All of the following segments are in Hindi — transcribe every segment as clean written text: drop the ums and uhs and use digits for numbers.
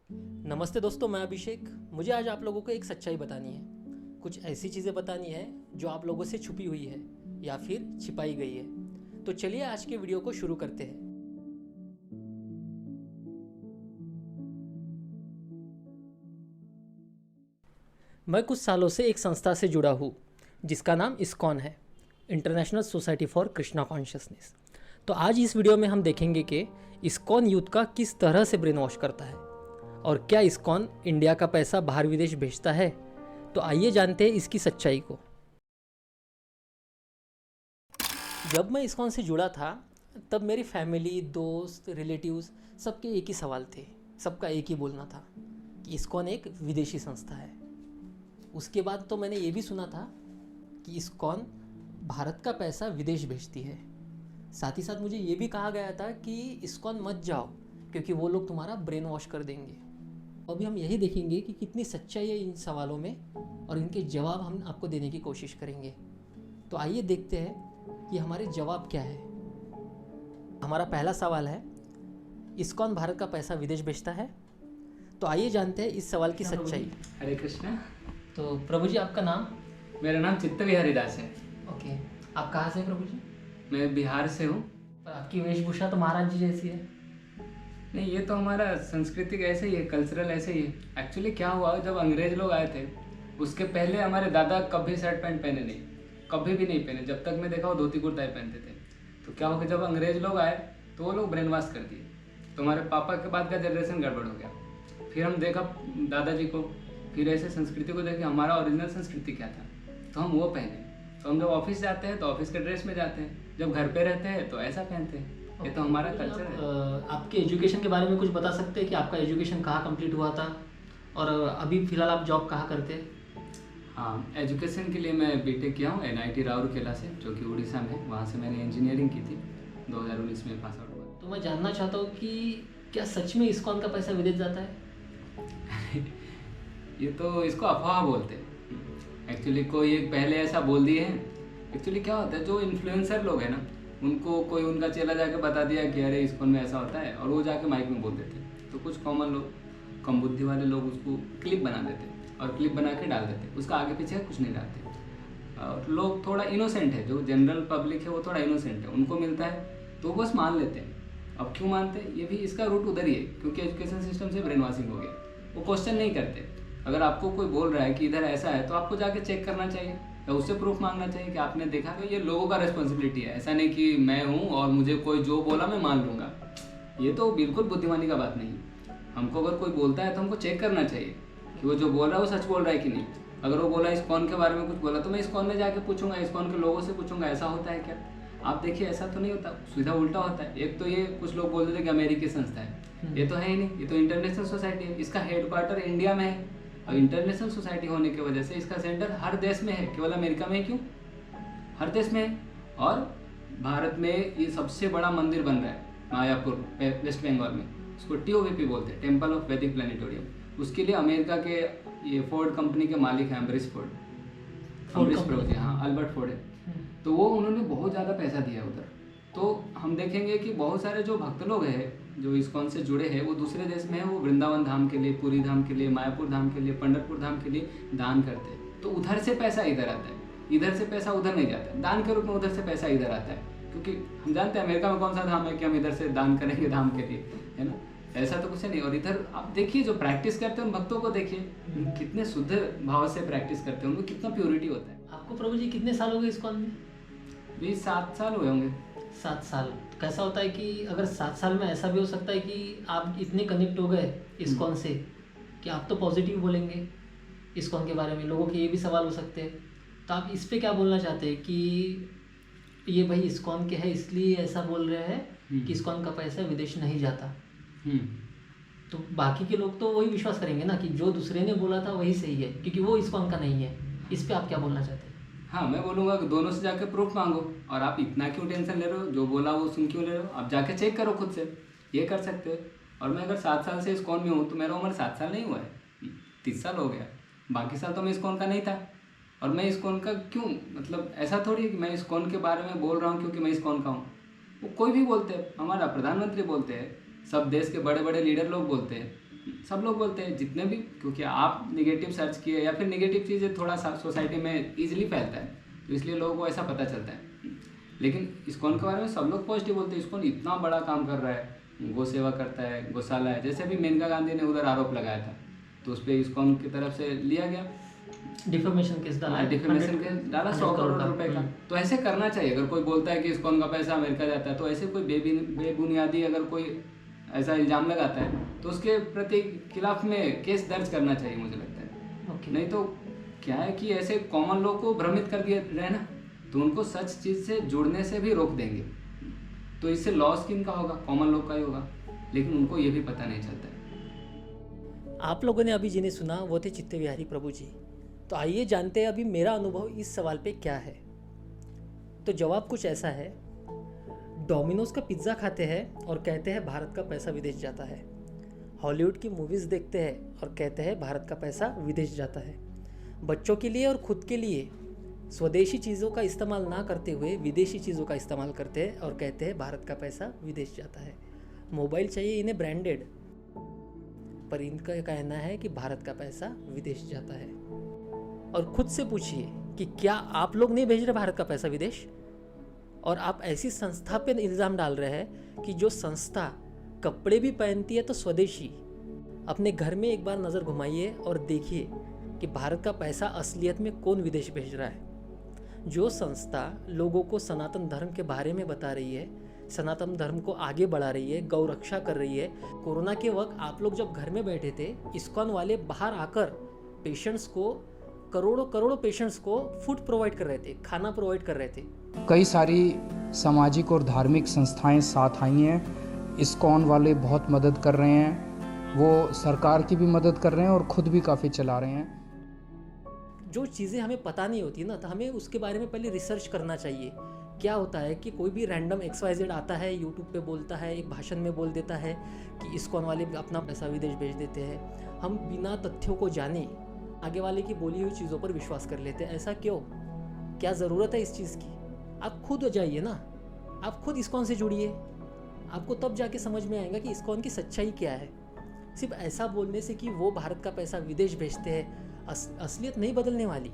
नमस्ते दोस्तों, मैं अभिषेक। मुझे आज आप लोगों को एक सच्चाई बतानी है। कुछ ऐसी चीज़ें बतानी है जो आप लोगों से छुपी हुई है या फिर छिपाई गई है। तो चलिए आज के वीडियो को शुरू करते हैं। मैं कुछ सालों से एक संस्था से जुड़ा हूँ जिसका नाम इस्कॉन है, international society for Krishna consciousness. तो आज इस वीडियो में हम देखेंगे कि इस्कॉन यूथ का किस तरह से ब्रेन वॉश करता है और क्या इस्कॉन इंडिया का पैसा बाहर विदेश भेजता है। तो आइए जानते हैं इसकी सच्चाई को। जब मैं इस्कॉन से जुड़ा था तब मेरी फैमिली, दोस्त, रिलेटिव्स सबके एक ही सवाल थे। सबका एक ही बोलना था कि इस्कॉन एक विदेशी संस्था है। उसके बाद तो मैंने ये भी सुना था कि इस्कॉन भारत का पैसा विदेश भेजती है। साथ ही साथ मुझे ये भी कहा गया था कि इस्कॉन मत जाओ क्योंकि वो लोग तुम्हारा ब्रेन वॉश कर देंगे। अभी हम यही देखेंगे कि कितनी सच्चाई है इन सवालों में और इनके जवाब हम आपको देने की कोशिश करेंगे। तो आइए देखते हैं कि हमारे जवाब क्या है। हमारा पहला सवाल है, इस्कॉन भारत का पैसा विदेश भेजता है? तो आइए जानते हैं इस सवाल की सच्चाई। हरे कृष्णा। तो प्रभु जी, आपका नाम? मेरा नाम चित्तविहारी दास है। ओके, आप कहाँ से हैं प्रभु जी? मैं बिहार से हूँ। पर आपकी वेशभूषा तो महाराज जी जैसी है। नहीं, ये तो हमारा सांस्कृतिक ऐसे ही है, कल्चरल ऐसे ही है। एक्चुअली क्या हुआ, जब अंग्रेज लोग आए थे उसके पहले हमारे दादा कभी शर्ट पैंट पहने नहीं, कभी भी नहीं पहने। जब तक मैं देखा वो धोती कुर्ता ही पहनते थे। तो क्या हो गया, जब अंग्रेज लोग आए तो वो लोग ब्रेन वॉश कर दिए। तो हमारे पापा के बाद का जनरेशन गड़बड़ हो गया। फिर हम देखा दादाजी को, फिर ऐसे संस्कृति को देखे हमारा ओरिजिनल संस्कृति क्या था, तो हम वो पहने। तो हम जब ऑफिस जाते हैं तो ऑफिस के ड्रेस में जाते हैं, जब घर पे रहते हैं तो ऐसा पहनते हैं। ये तो हमारा कल्चर है। आपके एजुकेशन के बारे में कुछ बता सकते हैं कि आपका एजुकेशन कहाँ कंप्लीट हुआ था और अभी फ़िलहाल आप जॉब कहाँ करते हैं? हाँ, एजुकेशन के लिए मैं बीटेक किया हूँ NIT राउरकेला से, जो कि उड़ीसा में है। वहाँ से मैंने इंजीनियरिंग की थी, 2019 में पास आउट हुआ। तो मैं जानना चाहता हूँ कि क्या सच में इस्कॉन का पैसा विदेश जाता है? ये तो इसको अफवाह बोलते हैं। एक्चुअली कोई एक पहले ऐसा बोल दिए हैं। एक्चुअली क्या होता है, जो इन्फ्लुएंसर लोग हैं ना, उनको कोई उनका चेला जाके बता दिया कि अरे इस्कॉन में ऐसा होता है, और वो जाके माइक में बोल देते हैं। तो कुछ कॉमन लोग, कम बुद्धि वाले लोग उसको क्लिप बना देते हैं और क्लिप बना के डाल देते हैं। उसका आगे पीछे कुछ नहीं डालते। और लोग थोड़ा इनोसेंट है, जो जनरल पब्लिक है वो थोड़ा इनोसेंट है, उनको मिलता है तो बस मान लेते हैं। अब क्यों मानते हैं, ये भी इसका रूट उधर ही है, क्योंकि एजुकेशन सिस्टम से ब्रेन वॉशिंग हो गया। वो क्वेश्चन नहीं करते। अगर आपको कोई बोल रहा है कि इधर ऐसा है तो आपको जाके चेक करना चाहिए या उससे प्रूफ मांगना चाहिए कि आपने देखा। तो ये लोगों का रिस्पॉन्सिबिलिटी है, ऐसा नहीं कि मैं हूँ और मुझे कोई जो बोला मैं मान लूँगा। ये तो बिल्कुल बुद्धिमानी का बात नहीं है। हमको अगर कोई बोलता है तो हमको चेक करना चाहिए कि वो जो बोल रहा है वो सच बोल रहा है कि नहीं। अगर वो बोला इस्कॉन के बारे में कुछ बोला तो मैं इस्कॉन में जाके पूछूंगा, इस्कॉन के लोगों से पूछूंगा ऐसा होता है क्या। आप देखिए, ऐसा तो नहीं होता, सीधा उल्टा होता है। एक तो ये कुछ लोग बोल देते हैं कि अमेरिकी संस्था है, ये तो है ही नहीं, ये तो इंटरनेशनल सोसाइटी है। इसका हेडक्वार्टर इंडिया में है और इंटरनेशनल सोसाइटी होने की वजह से इसका सेंटर हर देश में है, केवल अमेरिका में क्यों, हर देश में है। और भारत में ये सबसे बड़ा मंदिर बन रहा है मायापुर, वेस्ट बंगाल में। उसको TOVP बोलते हैं, टेम्पल ऑफ वैदिक प्लानिटोरियम। उसके लिए अमेरिका के ये फोर्ड कंपनी के मालिक हैं अम्बरीश फोर्ड, हाँ, अल्बर्ट फोर्ड है। तो वो उन्होंने बहुत ज़्यादा पैसा दिया उधर। तो हम देखेंगे कि बहुत सारे जो भक्त लोग हैं जो इस्कॉन से जुड़े हैं वो दूसरे देश में है, वो वृंदावन धाम के लिए, पुरी धाम के लिए, मायापुर धाम के लिए, पंढरपुर धाम के लिए दान करते हैं। तो उधर से पैसा इधर आता है, इधर से पैसा उधर नहीं जाता है। दान के रूप में उधर से पैसा इधर आता है, क्योंकि हम जानते हैं अमेरिका में कौन सा धाम है कि हम इधर से दान करेंगे धाम के लिए, है ना। ऐसा तो कुछ नहीं। और इधर आप देखिए जो प्रैक्टिस करते हैं उन भक्तों को देखिए, कितने शुद्ध भाव से प्रैक्टिस करते हैं, उनमें कितना प्योरिटी होता है। आपको प्रभु जी कितने साल हो गए इस्कॉन में? 7 साल हुए होंगे। 7 साल। कैसा होता है कि अगर 7 साल में ऐसा भी हो सकता है कि आप इतने कनेक्ट हो गए इस्कॉन से कि आप तो पॉजिटिव बोलेंगे इस्कॉन के बारे में, लोगों के ये भी सवाल हो सकते हैं। तो आप इस पे क्या बोलना चाहते हैं कि ये भाई इस्कॉन के है इसलिए ऐसा बोल रहे हैं कि इस्कॉन का पैसा विदेश नहीं जाता? तो बाकी के लोग तो वही विश्वास करेंगे ना कि जो दूसरे ने बोला था वही सही है, क्योंकि वो इस्कॉन का नहीं है। इस पे आप क्या बोलना चाहते हैं? हाँ, मैं बोलूँगा कि दोनों से जाके प्रूफ मांगो। और आप इतना क्यों टेंशन ले रहे हो, जो बोला वो सुन क्यों ले रहे हो, आप जाके चेक करो खुद से, ये कर सकते हो। और मैं अगर 7 साल से इस्कॉन में हूँ तो मेरा उम्र 7 साल नहीं हुआ है, 30 साल हो गया। बाकी साल तो मैं इस्कॉन का नहीं था। और मैं इस्कॉन का क्यों, मतलब ऐसा थोड़ी है कि मैं इस्कॉन के बारे में बोल रहा हूँ क्योंकि मैं इस्कॉन का हूँ। वो कोई भी बोलते हैं, हमारा प्रधानमंत्री बोलते हैं, सब देश के बड़े बड़े लीडर लोग बोलते हैं सब लोग बोलते हैं जितने भी, क्योंकि आप निगेटिव सर्च किए या फिर निगेटिव चीज़ें थोड़ा सा सोसाइटी में ईजिली फैलता है, तो इसलिए लोगों को ऐसा पता चलता है। लेकिन इस्कॉन के बारे में सब लोग पॉजिटिव बोलते हैं, इस्कॉन इतना बड़ा काम कर रहा है, गौ सेवा करता है, गौशाला है। जैसे अभी मेनका गांधी ने उधर आरोप लगाया था, तो उस पर इस्कॉन की तरफ से लिया गया, डिफेमेशन केस डाला, डिफेमेशन केस डाला 100 करोड़ रुपए का। तो ऐसे करना चाहिए। अगर कोई बोलता है कि इस्कॉन का पैसा अमेरिका जाता है, तो ऐसे कोई बेबुनियादी अगर कोई ऐसा इल्ज़ाम लगाता है तो उसके प्रति खिलाफ में केस दर्ज करना चाहिए, मुझे लगता है। नहीं तो क्या है कि ऐसे कॉमन लोग को भ्रमित कर दिया रहे ना, तो उनको सच चीज़ से जुड़ने से भी रोक देंगे। तो इससे लॉस किनका होगा? कॉमन लोग का ही होगा, लेकिन उनको ये भी पता नहीं चलता है। आप लोगों ने अभी जिन्हें सुना वो थे चित्ते बिहारी प्रभु जी। तो आइए जानते हैं अभी मेरा अनुभव इस सवाल पे क्या है। तो जवाब कुछ ऐसा है, डोमिनोज का पिज़्ज़ा खाते हैं और कहते हैं भारत का पैसा विदेश जाता है। हॉलीवुड की मूवीज़ देखते हैं और कहते हैं भारत का पैसा विदेश जाता है। बच्चों के लिए और ख़ुद के लिए स्वदेशी चीज़ों का इस्तेमाल ना करते हुए विदेशी चीज़ों का इस्तेमाल करते हैं और कहते हैं भारत का पैसा विदेश जाता है। मोबाइल चाहिए इन्हें ब्रांडेड, पर इनका कहना है कि भारत का पैसा विदेश जाता है। और ख़ुद से पूछिए कि क्या आप लोग नहीं भेज रहे भारत का पैसा विदेश? और आप ऐसी संस्था पे इल्ज़ाम डाल रहे हैं कि जो संस्था कपड़े भी पहनती है तो स्वदेशी। अपने घर में एक बार नज़र घुमाइए और देखिए कि भारत का पैसा असलियत में कौन विदेश भेज रहा है। जो संस्था लोगों को सनातन धर्म के बारे में बता रही है, सनातन धर्म को आगे बढ़ा रही है, गौ रक्षा कर रही है। कोरोना के वक्त आप लोग जब घर में बैठे थे, इस्कॉन वाले बाहर आकर पेशेंट्स को, करोड़ों पेशेंट्स को फूड प्रोवाइड कर रहे थे, खाना प्रोवाइड कर रहे थे। कई सारी सामाजिक और धार्मिक संस्थाएं साथ आई हैं। इस्कॉन वाले बहुत मदद कर रहे हैं, वो सरकार की भी मदद कर रहे हैं और ख़ुद भी काफ़ी चला रहे हैं। जो चीज़ें हमें पता नहीं होती ना, तो हमें उसके बारे में पहले रिसर्च करना चाहिए। क्या होता है कि कोई भी रैंडम XYZ आता है, यूट्यूब पे बोलता है, एक भाषण में बोल देता है कि इस्कॉन वाले अपना पैसा विदेश भेज देते हैं। हम बिना तथ्यों को जाने आगे वाले की बोली हुई चीज़ों पर विश्वास कर लेते हैं। ऐसा क्यों? क्या ज़रूरत है इस चीज़ की? आप खुद हो जाइए ना, आप खुद इस्कॉन से जुड़िए, आपको तब जाके समझ में आएगा कि इस्कॉन की सच्चाई क्या है। सिर्फ ऐसा बोलने से कि वो भारत का पैसा विदेश भेजते हैं असलियत नहीं बदलने वाली।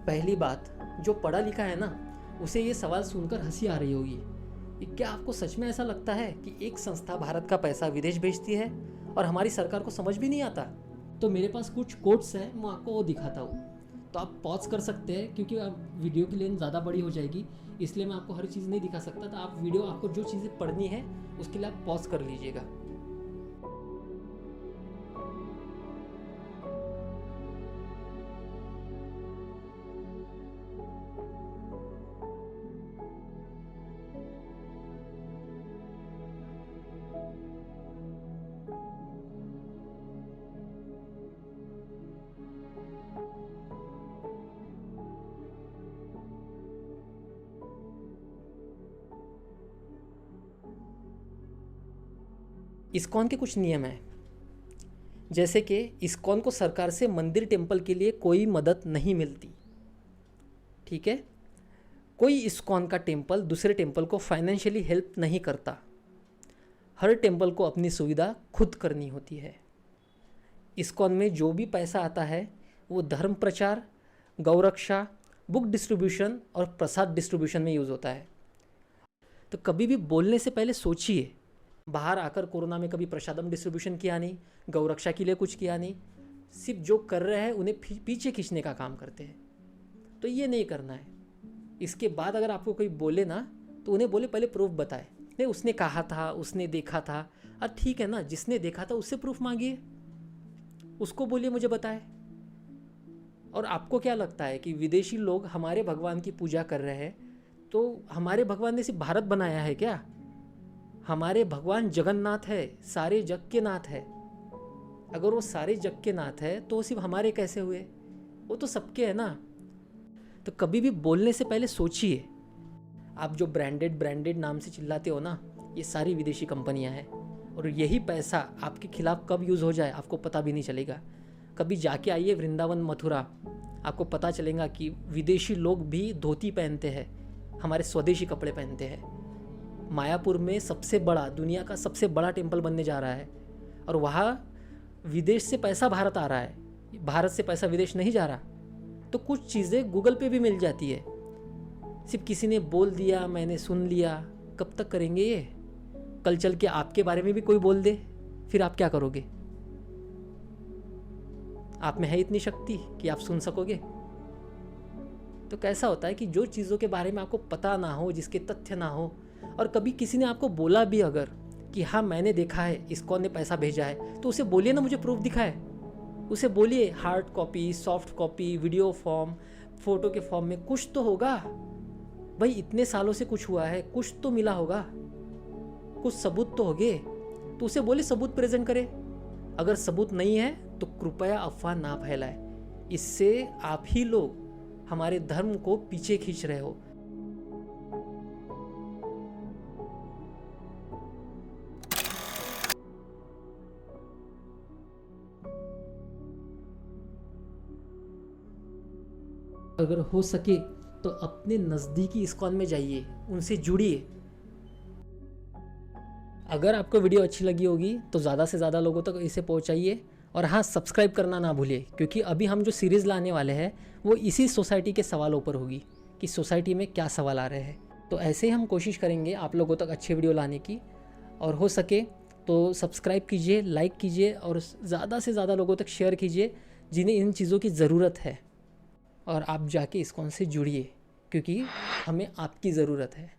पहली बात, जो पढ़ा लिखा है ना, उसे ये सवाल सुनकर हंसी आ रही होगी। क्या आपको सच में ऐसा लगता है कि एक संस्था भारत का पैसा विदेश भेजती है और हमारी सरकार को समझ भी नहीं आता? तो मेरे पास कुछ कोट्स हैं, मैं आपको वो दिखाता हूँ। तो आप पॉज कर सकते हैं, क्योंकि अब वीडियो की लेंथ ज़्यादा बड़ी हो जाएगी, इसलिए मैं आपको हर चीज़ नहीं दिखा सकता। तो आप वीडियो, आपको जो चीज़ें पढ़नी है उसके लिए आप पॉज कर लीजिएगा। इस्कॉन के कुछ नियम हैं, जैसे कि इस्कॉन को सरकार से मंदिर टेम्पल के लिए कोई मदद नहीं मिलती। ठीक है, कोई इस्कॉन का टेम्पल दूसरे टेम्पल को फाइनेंशियली हेल्प नहीं करता। हर टेम्पल को अपनी सुविधा खुद करनी होती है। इस्कॉन में जो भी पैसा आता है वो धर्म प्रचार, गौरक्षा, बुक डिस्ट्रीब्यूशन और प्रसाद डिस्ट्रीब्यूशन में यूज़ होता है। तो कभी भी बोलने से पहले सोचिए। बाहर आकर कोरोना में कभी प्रसादम डिस्ट्रीब्यूशन किया नहीं, गौरक्षा के लिए कुछ किया नहीं, सिर्फ जो कर रहे हैं उन्हें पीछे खींचने का काम करते हैं। तो ये नहीं करना है। इसके बाद अगर आपको कोई बोले ना, तो उन्हें बोले पहले प्रूफ बताए। नहीं, उसने कहा था, उसने देखा था। अरे ठीक है ना, जिसने देखा था उससे प्रूफ मांगिए, उसको बोलिए मुझे बताए। और आपको क्या लगता है कि विदेशी लोग हमारे भगवान की पूजा कर रहे हैं, तो हमारे भगवान ने सिर्फ भारत बनाया है क्या? हमारे भगवान जगन्नाथ है, सारे जग के नाथ है। अगर वो सारे जग के नाथ है तो सिर्फ हमारे कैसे हुए? वो तो सबके है ना। तो कभी भी बोलने से पहले सोचिए। आप जो ब्रांडेड नाम से चिल्लाते हो ना, ये सारी विदेशी कंपनियां हैं, और यही पैसा आपके खिलाफ कब यूज़ हो जाए आपको पता भी नहीं चलेगा। कभी जाके आइए वृंदावन, मथुरा, आपको पता चलेगा कि विदेशी लोग भी धोती पहनते हैं, हमारे स्वदेशी कपड़े पहनते हैं। मायापुर में सबसे बड़ा, दुनिया का सबसे बड़ा टेम्पल बनने जा रहा है, और वहाँ विदेश से पैसा भारत आ रहा है, भारत से पैसा विदेश नहीं जा रहा, तो कुछ चीज़ें गूगल पे भी मिल जाती है। सिर्फ किसी ने बोल दिया, मैंने सुन लिया, कब तक करेंगे ये? कल चल के आपके बारे में भी कोई बोल दे, फिर आप क्या करोगे? आप में है इतनी शक्ति कि आप सुन सकोगे? तो कैसा होता है कि जो चीज़ों के बारे में आपको पता ना हो, जिसके तथ्य ना हो, और कभी किसी ने आपको बोला भी अगर कि हाँ मैंने देखा है, इस्कॉन ने पैसा भेजा है, तो उसे बोलिए ना, मुझे प्रूफ दिखाए। उसे बोलिए hard copy, soft copy, video form, photo के फॉर्म में कुछ तो होगा। भाई इतने सालों से कुछ हुआ है, कुछ तो मिला होगा, कुछ सबूत तो होंगे, तो उसे बोले सबूत प्रेजेंट करे। अगर सबूत नहीं है तो कृपया अफवाह ना फैलाए, इससे आप ही लोग हमारे धर्म को पीछे खींच रहे हो। अगर हो सके तो अपने नज़दीकी इस्कॉन में जाइए, उनसे जुड़िए। अगर आपको वीडियो अच्छी लगी होगी तो ज़्यादा से ज़्यादा लोगों तक इसे पहुंचाइए, और हाँ, सब्सक्राइब करना ना भूलिए, क्योंकि अभी हम जो सीरीज़ लाने वाले हैं वो इसी सोसाइटी के सवालों पर होगी कि सोसाइटी में क्या सवाल आ रहे हैं। तो ऐसे ही हम कोशिश करेंगे आप लोगों तक अच्छे वीडियो लाने की, और हो सके तो सब्सक्राइब कीजिए, लाइक कीजिए, और ज़्यादा से ज़्यादा लोगों तक शेयर कीजिए जिन्हें इन चीज़ों की ज़रूरत है। और आप जाके इस्कॉन से जुड़िए, क्योंकि हमें आपकी ज़रूरत है।